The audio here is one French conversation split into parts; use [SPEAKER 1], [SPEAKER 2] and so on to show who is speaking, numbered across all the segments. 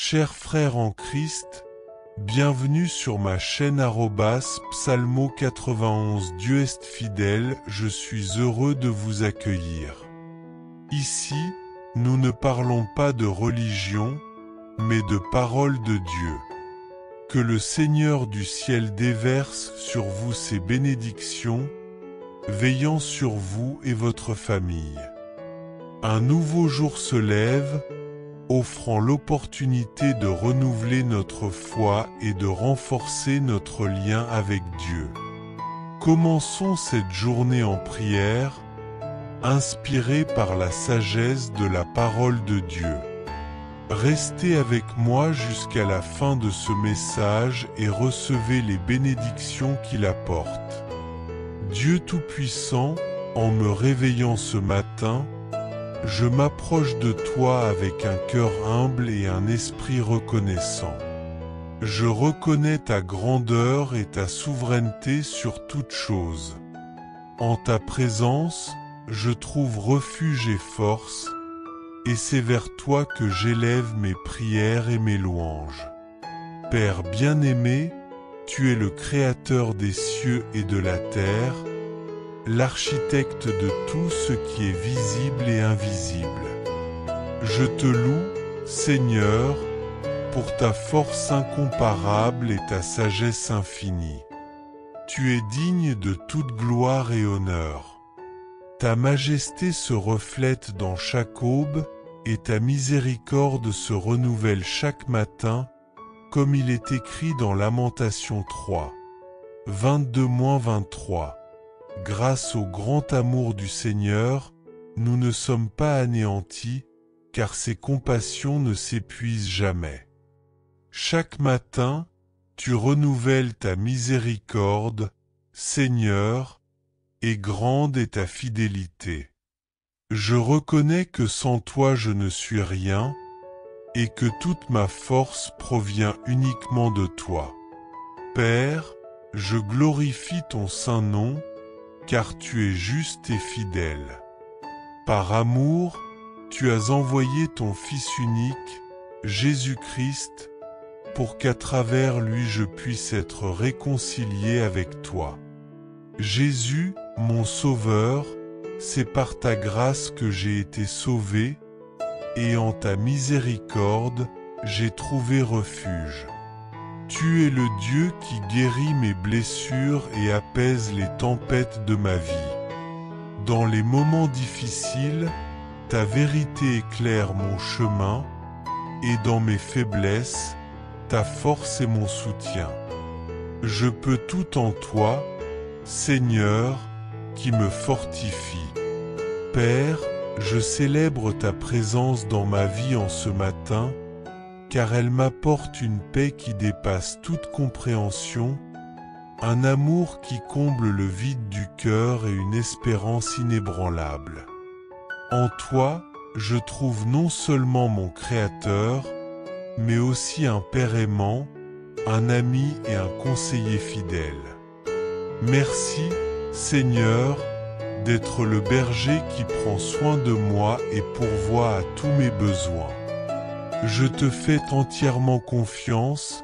[SPEAKER 1] Chers frères en Christ, bienvenue sur ma chaîne Psalmo 91. Dieu est fidèle, je suis heureux de vous accueillir. Ici, nous ne parlons pas de religion, mais de parole de Dieu. Que le Seigneur du ciel déverse sur vous ses bénédictions, veillant sur vous et votre famille. Un nouveau jour se lève, offrant l'opportunité de renouveler notre foi et de renforcer notre lien avec Dieu. Commençons cette journée en prière, inspirés par la sagesse de la parole de Dieu. Restez avec moi jusqu'à la fin de ce message et recevez les bénédictions qu'il apporte. Dieu Tout-Puissant, en me réveillant ce matin, je m'approche de toi avec un cœur humble et un esprit reconnaissant. Je reconnais ta grandeur et ta souveraineté sur toute chose. En ta présence, je trouve refuge et force, et c'est vers toi que j'élève mes prières et mes louanges. Père bien-aimé, tu es le Créateur des cieux et de la terre, l'architecte de tout ce qui est visible et invisible. Je te loue, Seigneur, pour ta force incomparable et ta sagesse infinie. Tu es digne de toute gloire et honneur. Ta majesté se reflète dans chaque aube, et ta miséricorde se renouvelle chaque matin, comme il est écrit dans Lamentations 3, 22-23. Grâce au grand amour du Seigneur, nous ne sommes pas anéantis, car ses compassions ne s'épuisent jamais. Chaque matin, tu renouvelles ta miséricorde, Seigneur, et grande est ta fidélité. Je reconnais que sans toi je ne suis rien, et que toute ma force provient uniquement de toi. Père, je glorifie ton saint nom, car tu es juste et fidèle. Par amour, tu as envoyé ton Fils unique, Jésus-Christ, pour qu'à travers lui je puisse être réconcilié avec toi. Jésus, mon Sauveur, c'est par ta grâce que j'ai été sauvé, et en ta miséricorde, j'ai trouvé refuge. Tu es le Dieu qui guérit mes blessures et apaise les tempêtes de ma vie. Dans les moments difficiles, ta vérité éclaire mon chemin, et dans mes faiblesses, ta force est mon soutien. Je peux tout en toi, Seigneur, qui me fortifie. Père, je célèbre ta présence dans ma vie en ce matin, car elle m'apporte une paix qui dépasse toute compréhension, un amour qui comble le vide du cœur et une espérance inébranlable. En toi, je trouve non seulement mon Créateur, mais aussi un Père aimant, un ami et un conseiller fidèle. Merci, Seigneur, d'être le berger qui prend soin de moi et pourvoit à tous mes besoins. Je te fais entièrement confiance,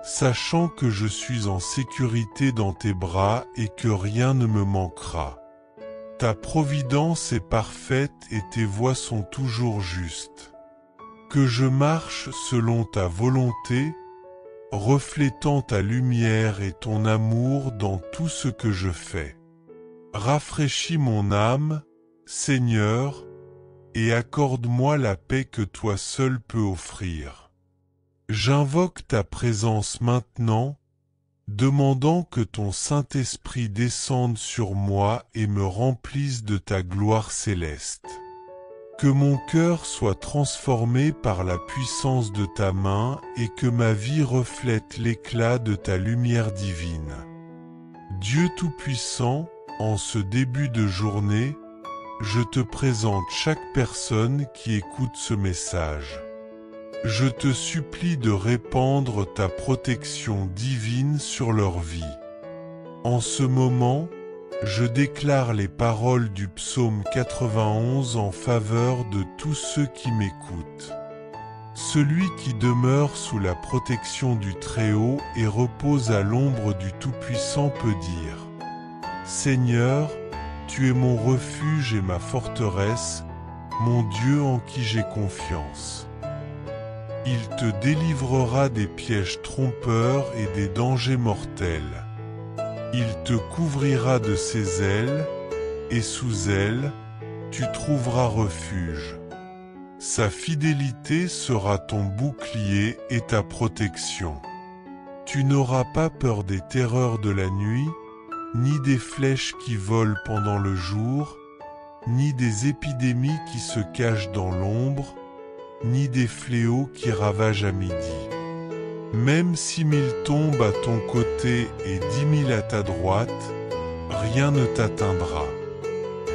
[SPEAKER 1] sachant que je suis en sécurité dans tes bras et que rien ne me manquera. Ta providence est parfaite et tes voies sont toujours justes. Que je marche selon ta volonté, reflétant ta lumière et ton amour dans tout ce que je fais. Rafraîchis mon âme, Seigneur, et accorde-moi la paix que toi seul peux offrir. J'invoque ta présence maintenant, demandant que ton Saint-Esprit descende sur moi et me remplisse de ta gloire céleste. Que mon cœur soit transformé par la puissance de ta main et que ma vie reflète l'éclat de ta lumière divine. Dieu Tout-Puissant, en ce début de journée, je te présente chaque personne qui écoute ce message. Je te supplie de répandre ta protection divine sur leur vie. En ce moment, je déclare les paroles du psaume 91 en faveur de tous ceux qui m'écoutent. Celui qui demeure sous la protection du Très-Haut et repose à l'ombre du Tout-Puissant peut dire : Seigneur, tu es mon refuge et ma forteresse, mon Dieu en qui j'ai confiance. Il te délivrera des pièges trompeurs et des dangers mortels. Il te couvrira de ses ailes, et sous elles, tu trouveras refuge. Sa fidélité sera ton bouclier et ta protection. Tu n'auras pas peur des terreurs de la nuit, ni des flèches qui volent pendant le jour, ni des épidémies qui se cachent dans l'ombre, ni des fléaux qui ravagent à midi. Même 6 000 tombent à ton côté et 10 000 à ta droite, rien ne t'atteindra.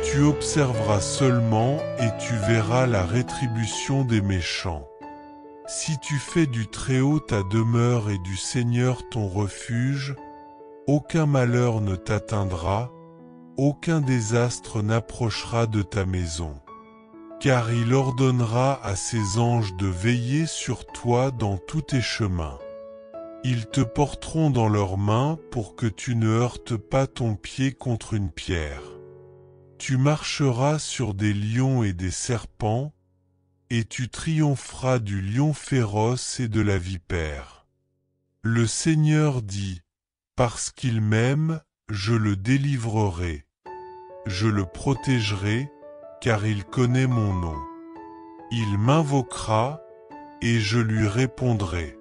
[SPEAKER 1] Tu observeras seulement et tu verras la rétribution des méchants. Si tu fais du Très-Haut ta demeure et du Seigneur ton refuge, aucun malheur ne t'atteindra, aucun désastre n'approchera de ta maison. Car il ordonnera à ses anges de veiller sur toi dans tous tes chemins. Ils te porteront dans leurs mains pour que tu ne heurtes pas ton pied contre une pierre. Tu marcheras sur des lions et des serpents, et tu triompheras du lion féroce et de la vipère. Le Seigneur dit : Parce qu'il m'aime, je le délivrerai. Je le protégerai, car il connaît mon nom. Il m'invoquera, et je lui répondrai.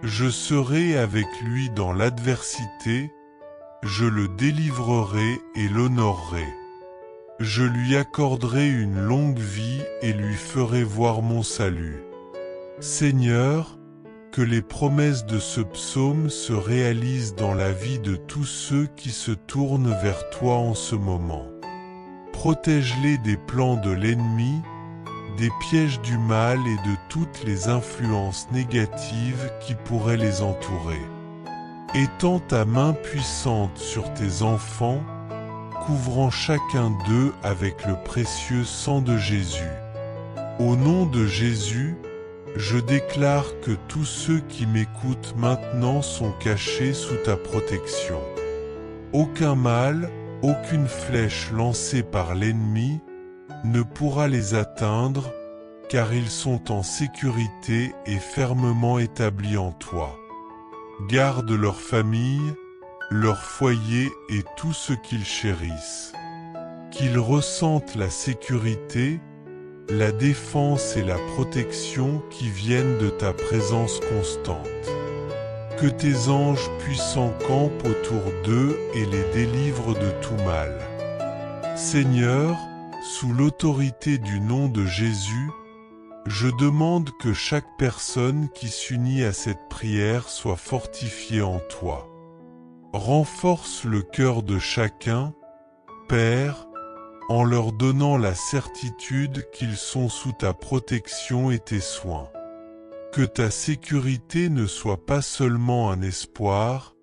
[SPEAKER 1] Je serai avec lui dans l'adversité, je le délivrerai et l'honorerai. Je lui accorderai une longue vie et lui ferai voir mon salut. Seigneur, que les promesses de ce psaume se réalisent dans la vie de tous ceux qui se tournent vers toi en ce moment. Protège-les des plans de l'ennemi, des pièges du mal et de toutes les influences négatives qui pourraient les entourer. Étends ta main puissante sur tes enfants, couvrant chacun d'eux avec le précieux sang de Jésus. Au nom de Jésus, je déclare que tous ceux qui m'écoutent maintenant sont cachés sous ta protection. Aucun mal, aucune flèche lancée par l'ennemi ne pourra les atteindre, car ils sont en sécurité et fermement établis en toi. Garde leur famille, leur foyer et tout ce qu'ils chérissent. Qu'ils ressentent la sécurité, la défense et la protection qui viennent de ta présence constante. Que tes anges puissants campent autour d'eux et les délivrent de tout mal. Seigneur, sous l'autorité du nom de Jésus, je demande que chaque personne qui s'unit à cette prière soit fortifiée en toi. Renforce le cœur de chacun, Père, en leur donnant la certitude qu'ils sont sous ta protection et tes soins. Que ta sécurité ne soit pas seulement un espoir,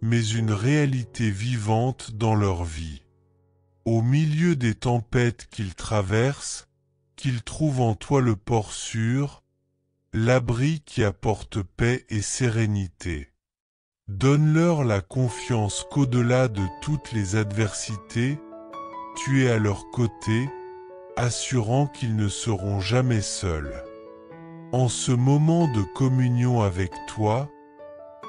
[SPEAKER 1] mais une réalité vivante dans leur vie. Au milieu des tempêtes qu'ils traversent, qu'ils trouvent en toi le port sûr, l'abri qui apporte paix et sérénité. Donne-leur la confiance qu'au-delà de toutes les adversités, tu es à leur côté, assurant qu'ils ne seront jamais seuls. En ce moment de communion avec toi,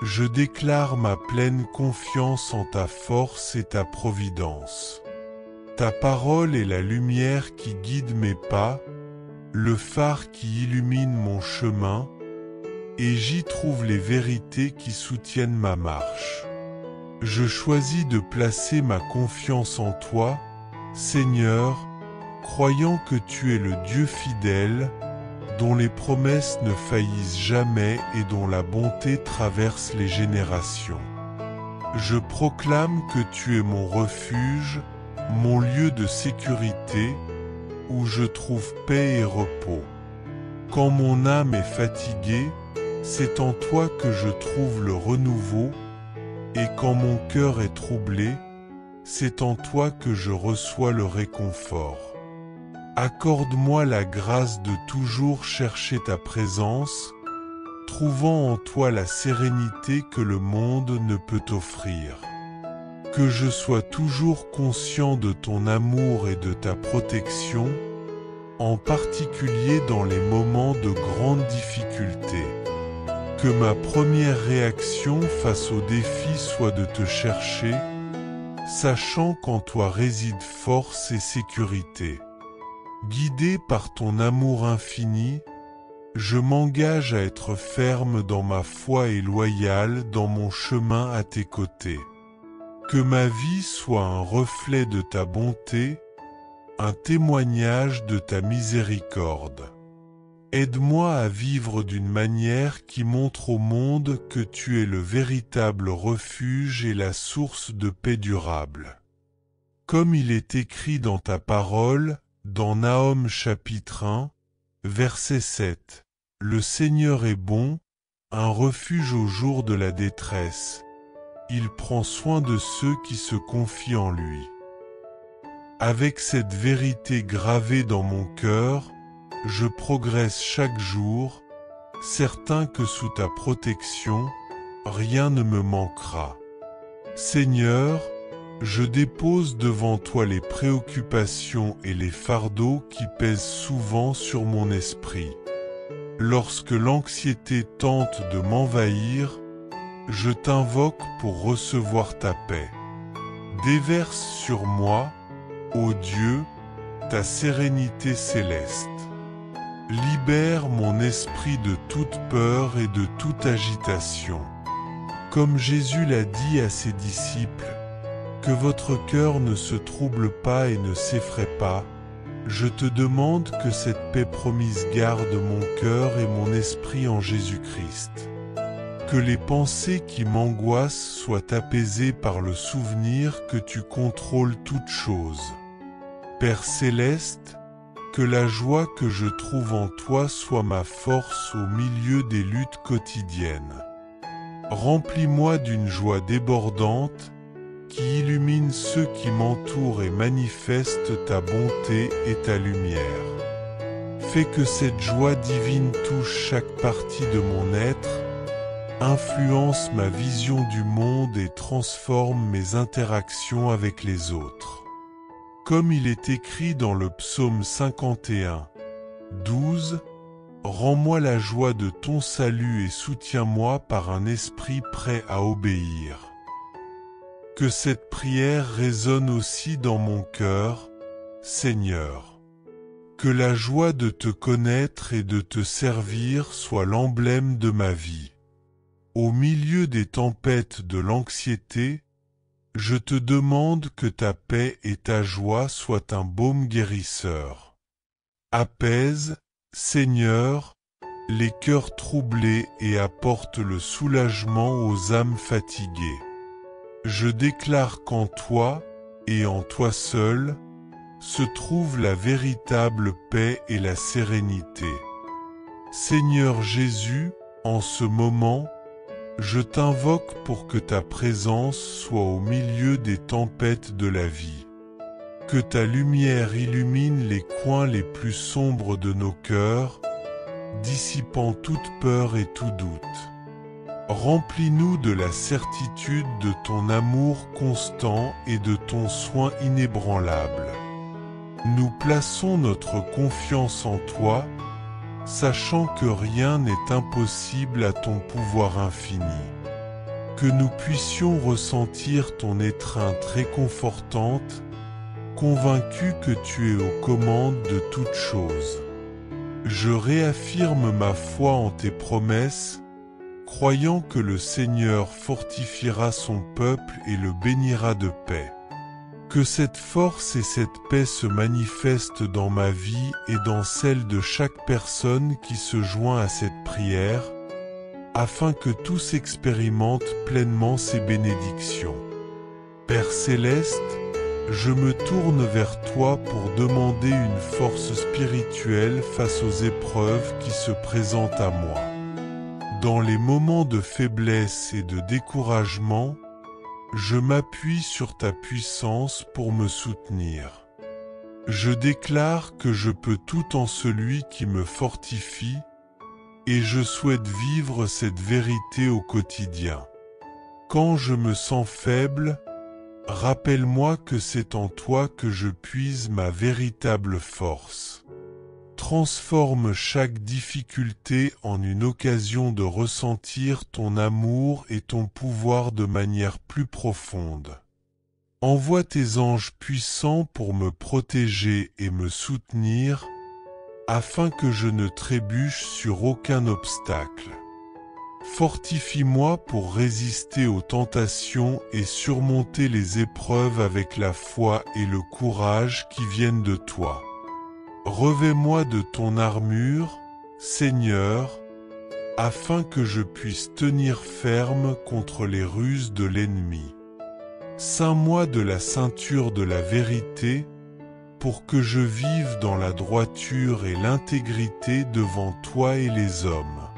[SPEAKER 1] je déclare ma pleine confiance en ta force et ta providence. Ta parole est la lumière qui guide mes pas, le phare qui illumine mon chemin, et j'y trouve les vérités qui soutiennent ma marche. Je choisis de placer ma confiance en toi, Seigneur, croyant que tu es le Dieu fidèle, dont les promesses ne faillissent jamais et dont la bonté traverse les générations. Je proclame que tu es mon refuge, mon lieu de sécurité, où je trouve paix et repos. Quand mon âme est fatiguée, c'est en toi que je trouve le renouveau, et quand mon cœur est troublé, c'est en toi que je reçois le réconfort. Accorde-moi la grâce de toujours chercher ta présence, trouvant en toi la sérénité que le monde ne peut offrir. Que je sois toujours conscient de ton amour et de ta protection, en particulier dans les moments de grande difficulté. Que ma première réaction face aux défis soit de te chercher, sachant qu'en toi réside force et sécurité. Guidé par ton amour infini, je m'engage à être ferme dans ma foi et loyal dans mon chemin à tes côtés. Que ma vie soit un reflet de ta bonté, un témoignage de ta miséricorde. Aide-moi à vivre d'une manière qui montre au monde que tu es le véritable refuge et la source de paix durable. Comme il est écrit dans ta parole, dans Nahum chapitre 1, verset 7, « Le Seigneur est bon, un refuge au jour de la détresse. Il prend soin de ceux qui se confient en lui. » Avec cette vérité gravée dans mon cœur, je progresse chaque jour, certain que sous ta protection, rien ne me manquera. Seigneur, je dépose devant toi les préoccupations et les fardeaux qui pèsent souvent sur mon esprit. Lorsque l'anxiété tente de m'envahir, je t'invoque pour recevoir ta paix. Déverse sur moi, ô Dieu, ta sérénité céleste. Libère mon esprit de toute peur et de toute agitation. Comme Jésus l'a dit à ses disciples, que votre cœur ne se trouble pas et ne s'effraie pas, je te demande que cette paix promise garde mon cœur et mon esprit en Jésus-Christ. Que les pensées qui m'angoissent soient apaisées par le souvenir que tu contrôles toutes choses. Père céleste, que la joie que je trouve en toi soit ma force au milieu des luttes quotidiennes. Remplis-moi d'une joie débordante qui illumine ceux qui m'entourent et manifeste ta bonté et ta lumière. Fais que cette joie divine touche chaque partie de mon être, influence ma vision du monde et transforme mes interactions avec les autres. Comme il est écrit dans le psaume 51, 12, « Rends-moi la joie de ton salut et soutiens-moi par un esprit prêt à obéir. » Que cette prière résonne aussi dans mon cœur, Seigneur. Que la joie de te connaître et de te servir soit l'emblème de ma vie. Au milieu des tempêtes de l'anxiété, je te demande que ta paix et ta joie soient un baume guérisseur. Apaise, Seigneur, les cœurs troublés et apporte le soulagement aux âmes fatiguées. Je déclare qu'en toi, et en toi seul, se trouve la véritable paix et la sérénité. Seigneur Jésus, en ce moment, je t'invoque pour que ta présence soit au milieu des tempêtes de la vie. Que ta lumière illumine les coins les plus sombres de nos cœurs, dissipant toute peur et tout doute. Remplis-nous de la certitude de ton amour constant et de ton soin inébranlable. Nous plaçons notre confiance en toi, sachant que rien n'est impossible à ton pouvoir infini. Que nous puissions ressentir ton étreinte réconfortante, convaincus que tu es aux commandes de toutes choses. Je réaffirme ma foi en tes promesses, croyant que le Seigneur fortifiera son peuple et le bénira de paix. Que cette force et cette paix se manifestent dans ma vie et dans celle de chaque personne qui se joint à cette prière, afin que tous expérimentent pleinement ces bénédictions. Père céleste, je me tourne vers toi pour demander une force spirituelle face aux épreuves qui se présentent à moi. Dans les moments de faiblesse et de découragement, je m'appuie sur ta puissance pour me soutenir. Je déclare que je peux tout en celui qui me fortifie, et je souhaite vivre cette vérité au quotidien. Quand je me sens faible, rappelle-moi que c'est en toi que je puise ma véritable force. Transforme chaque difficulté en une occasion de ressentir ton amour et ton pouvoir de manière plus profonde. Envoie tes anges puissants pour me protéger et me soutenir, afin que je ne trébuche sur aucun obstacle. Fortifie-moi pour résister aux tentations et surmonter les épreuves avec la foi et le courage qui viennent de toi. Revêt-moi de ton armure, Seigneur, afin que je puisse tenir ferme contre les ruses de l'ennemi. Ceins-moi de la ceinture de la vérité, pour que je vive dans la droiture et l'intégrité devant toi et les hommes.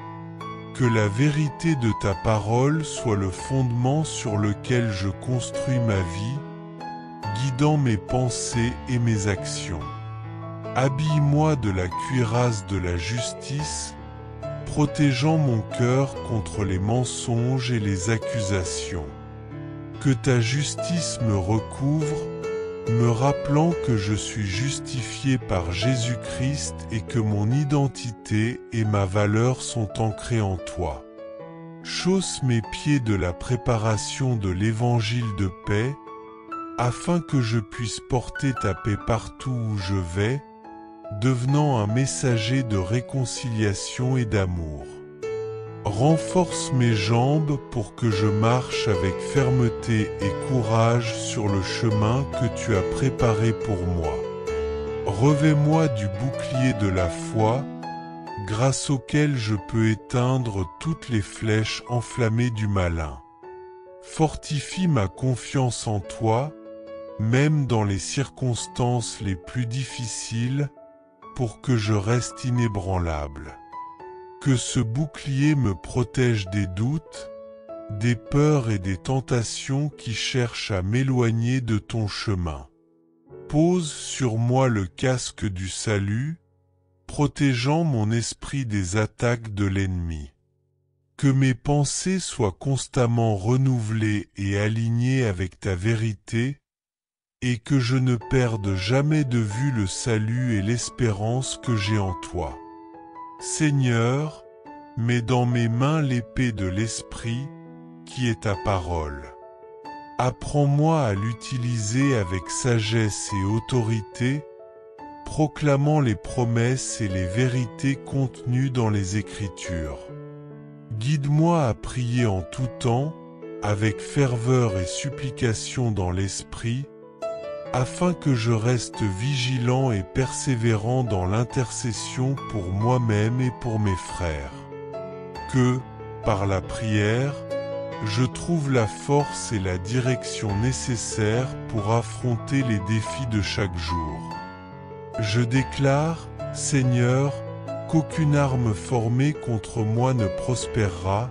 [SPEAKER 1] Que la vérité de ta parole soit le fondement sur lequel je construis ma vie, guidant mes pensées et mes actions. Habille-moi de la cuirasse de la justice, protégeant mon cœur contre les mensonges et les accusations. Que ta justice me recouvre, me rappelant que je suis justifié par Jésus-Christ et que mon identité et ma valeur sont ancrées en toi. Chausse mes pieds de la préparation de l'évangile de paix, afin que je puisse porter ta paix partout où je vais, devenant un messager de réconciliation et d'amour. Renforce mes jambes pour que je marche avec fermeté et courage sur le chemin que tu as préparé pour moi. Revêt-moi du bouclier de la foi, grâce auquel je peux éteindre toutes les flèches enflammées du malin. Fortifie ma confiance en toi, même dans les circonstances les plus difficiles, pour que je reste inébranlable. Que ce bouclier me protège des doutes, des peurs et des tentations qui cherchent à m'éloigner de ton chemin. Pose sur moi le casque du salut, protégeant mon esprit des attaques de l'ennemi. Que mes pensées soient constamment renouvelées et alignées avec ta vérité, et que je ne perde jamais de vue le salut et l'espérance que j'ai en toi. Seigneur, mets dans mes mains l'épée de l'Esprit, qui est ta parole. Apprends-moi à l'utiliser avec sagesse et autorité, proclamant les promesses et les vérités contenues dans les Écritures. Guide-moi à prier en tout temps, avec ferveur et supplication dans l'Esprit, afin que je reste vigilant et persévérant dans l'intercession pour moi-même et pour mes frères. Que, par la prière, je trouve la force et la direction nécessaires pour affronter les défis de chaque jour. Je déclare, Seigneur, qu'aucune arme formée contre moi ne prospérera,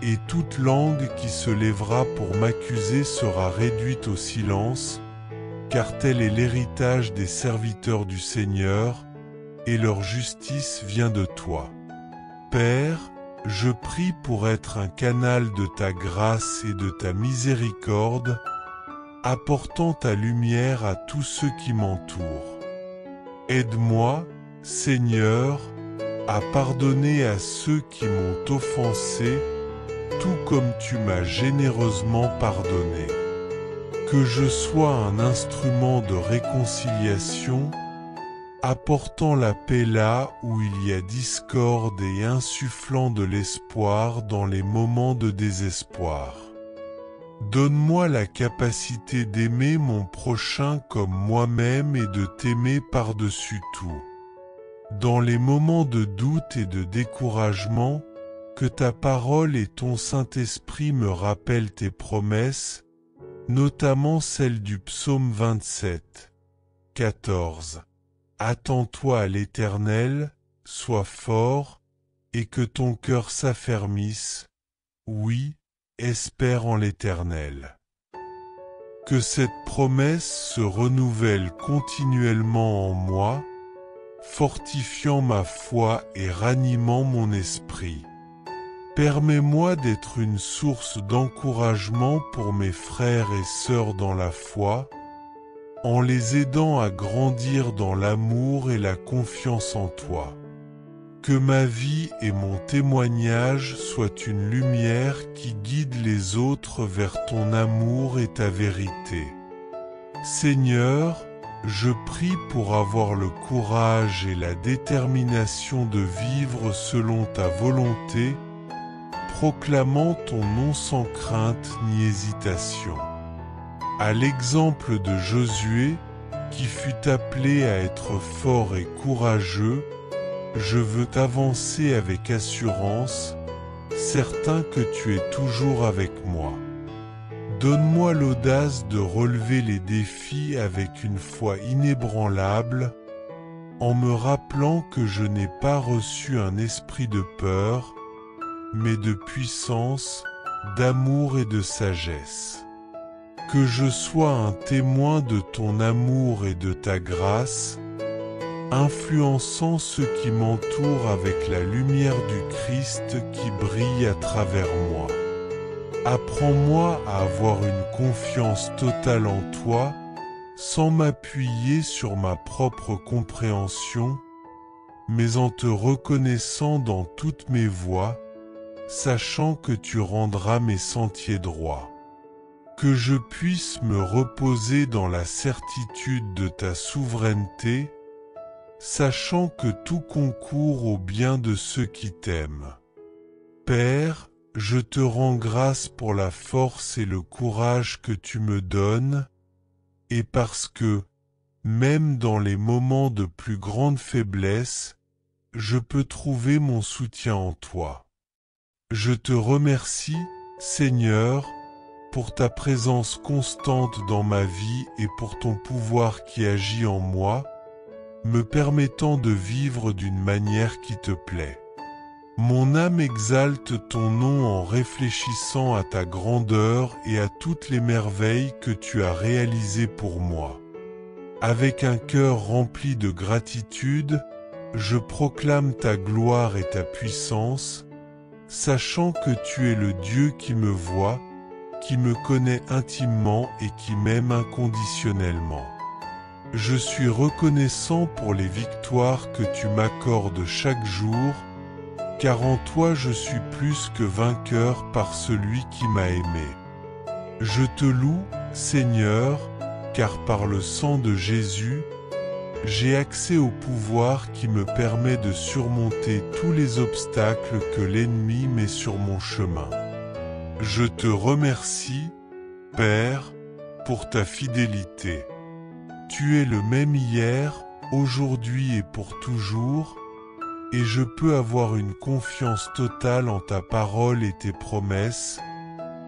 [SPEAKER 1] et toute langue qui se lèvera pour m'accuser sera réduite au silence, car tel est l'héritage des serviteurs du Seigneur, et leur justice vient de toi. Père, je prie pour être un canal de ta grâce et de ta miséricorde, apportant ta lumière à tous ceux qui m'entourent. Aide-moi, Seigneur, à pardonner à ceux qui m'ont offensé, tout comme tu m'as généreusement pardonné. Que je sois un instrument de réconciliation, apportant la paix là où il y a discorde et insufflant de l'espoir dans les moments de désespoir. Donne-moi la capacité d'aimer mon prochain comme moi-même et de t'aimer par-dessus tout. Dans les moments de doute et de découragement, que ta parole et ton Saint-Esprit me rappellent tes promesses, notamment celle du psaume 27, 14. Attends-toi à l'Éternel, sois fort, et que ton cœur s'affermisse. Oui, espère en l'Éternel. Que cette promesse se renouvelle continuellement en moi, fortifiant ma foi et ranimant mon esprit. Permets-moi d'être une source d'encouragement pour mes frères et sœurs dans la foi, en les aidant à grandir dans l'amour et la confiance en toi. Que ma vie et mon témoignage soient une lumière qui guide les autres vers ton amour et ta vérité. Seigneur, je prie pour avoir le courage et la détermination de vivre selon ta volonté, proclamant ton nom sans crainte ni hésitation. À l'exemple de Josué, qui fut appelé à être fort et courageux, je veux avancer avec assurance, certain que tu es toujours avec moi. Donne-moi l'audace de relever les défis avec une foi inébranlable, en me rappelant que je n'ai pas reçu un esprit de peur, mais de puissance, d'amour et de sagesse. Que je sois un témoin de ton amour et de ta grâce, influençant ceux qui m'entourent avec la lumière du Christ qui brille à travers moi. Apprends-moi à avoir une confiance totale en toi, sans m'appuyer sur ma propre compréhension, mais en te reconnaissant dans toutes mes voies, sachant que tu rendras mes sentiers droits. Que je puisse me reposer dans la certitude de ta souveraineté, sachant que tout concourt au bien de ceux qui t'aiment. Père, je te rends grâce pour la force et le courage que tu me donnes, et parce que, même dans les moments de plus grande faiblesse, je peux trouver mon soutien en toi. Je te remercie, Seigneur, pour ta présence constante dans ma vie et pour ton pouvoir qui agit en moi, me permettant de vivre d'une manière qui te plaît. Mon âme exalte ton nom en réfléchissant à ta grandeur et à toutes les merveilles que tu as réalisées pour moi. Avec un cœur rempli de gratitude, je proclame ta gloire et ta puissance, sachant que tu es le Dieu qui me voit, qui me connaît intimement et qui m'aime inconditionnellement. Je suis reconnaissant pour les victoires que tu m'accordes chaque jour, car en toi je suis plus que vainqueur par celui qui m'a aimé. Je te loue, Seigneur, car par le sang de Jésus, j'ai accès au pouvoir qui me permet de surmonter tous les obstacles que l'ennemi met sur mon chemin. Je te remercie, Père, pour ta fidélité. Tu es le même hier, aujourd'hui et pour toujours, et je peux avoir une confiance totale en ta parole et tes promesses,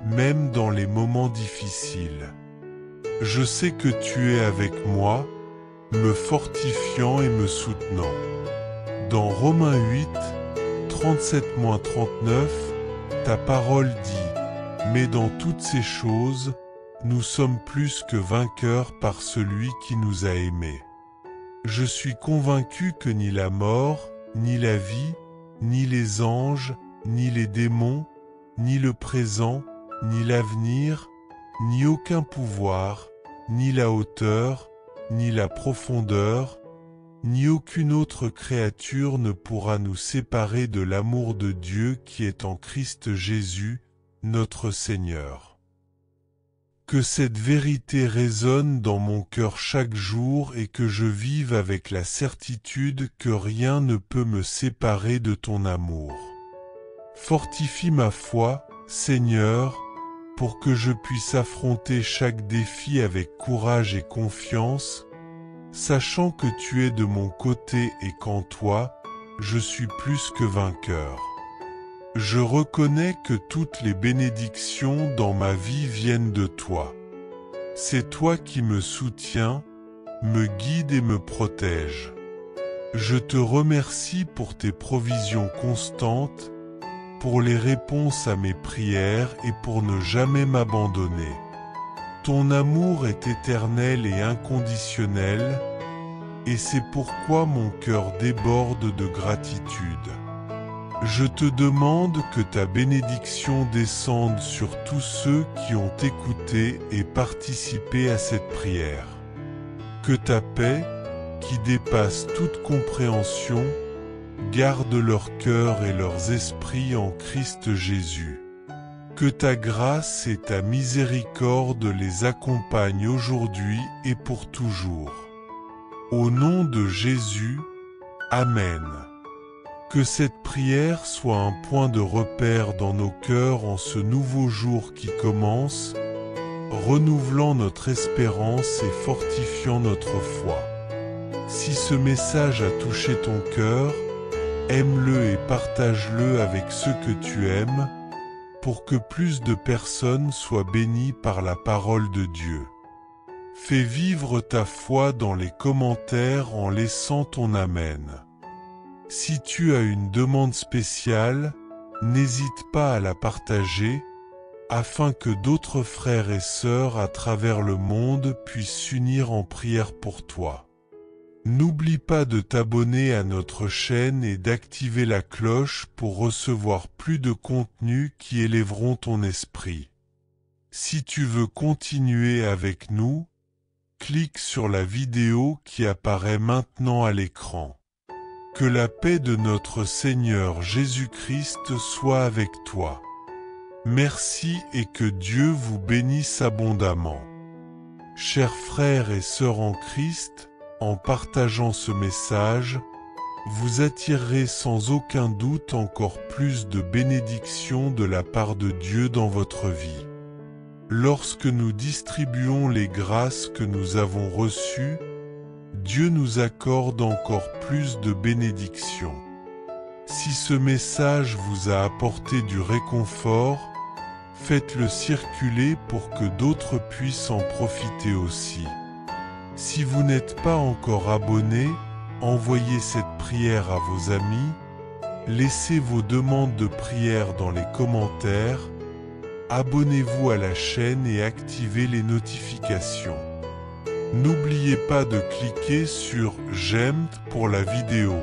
[SPEAKER 1] même dans les moments difficiles. Je sais que tu es avec moi, me fortifiant et me soutenant. Dans Romains 8, 37-39, ta parole dit « Mais dans toutes ces choses, nous sommes plus que vainqueurs par celui qui nous a aimés. » Je suis convaincu que ni la mort, ni la vie, ni les anges, ni les démons, ni le présent, ni l'avenir, ni aucun pouvoir, ni la hauteur, ni la profondeur, ni aucune autre créature ne pourra nous séparer de l'amour de Dieu qui est en Christ Jésus, notre Seigneur. Que cette vérité résonne dans mon cœur chaque jour et que je vive avec la certitude que rien ne peut me séparer de ton amour. Fortifie ma foi, Seigneur, pour que je puisse affronter chaque défi avec courage et confiance, sachant que tu es de mon côté et qu'en toi, je suis plus que vainqueur. Je reconnais que toutes les bénédictions dans ma vie viennent de toi. C'est toi qui me soutiens, me guide et me protège. Je te remercie pour tes provisions constantes, pour les réponses à mes prières et pour ne jamais m'abandonner. Ton amour est éternel et inconditionnel, et c'est pourquoi mon cœur déborde de gratitude. Je te demande que ta bénédiction descende sur tous ceux qui ont écouté et participé à cette prière. Que ta paix, qui dépasse toute compréhension, garde leur cœur et leurs esprits en Christ Jésus. Que ta grâce et ta miséricorde les accompagnent aujourd'hui et pour toujours. Au nom de Jésus, Amen. Que cette prière soit un point de repère dans nos cœurs en ce nouveau jour qui commence, renouvelant notre espérance et fortifiant notre foi. Si ce message a touché ton cœur, aime-le et partage-le avec ceux que tu aimes, pour que plus de personnes soient bénies par la parole de Dieu. Fais vivre ta foi dans les commentaires en laissant ton Amen. Si tu as une demande spéciale, n'hésite pas à la partager, afin que d'autres frères et sœurs à travers le monde puissent s'unir en prière pour toi. N'oublie pas de t'abonner à notre chaîne et d'activer la cloche pour recevoir plus de contenus qui élèveront ton esprit. Si tu veux continuer avec nous, clique sur la vidéo qui apparaît maintenant à l'écran. Que la paix de notre Seigneur Jésus-Christ soit avec toi. Merci et que Dieu vous bénisse abondamment. Chers frères et sœurs en Christ, en partageant ce message, vous attirerez sans aucun doute encore plus de bénédictions de la part de Dieu dans votre vie. Lorsque nous distribuons les grâces que nous avons reçues, Dieu nous accorde encore plus de bénédictions. Si ce message vous a apporté du réconfort, faites-le circuler pour que d'autres puissent en profiter aussi. Si vous n'êtes pas encore abonné, envoyez cette prière à vos amis, laissez vos demandes de prière dans les commentaires, abonnez-vous à la chaîne et activez les notifications. N'oubliez pas de cliquer sur « J'aime » pour la vidéo.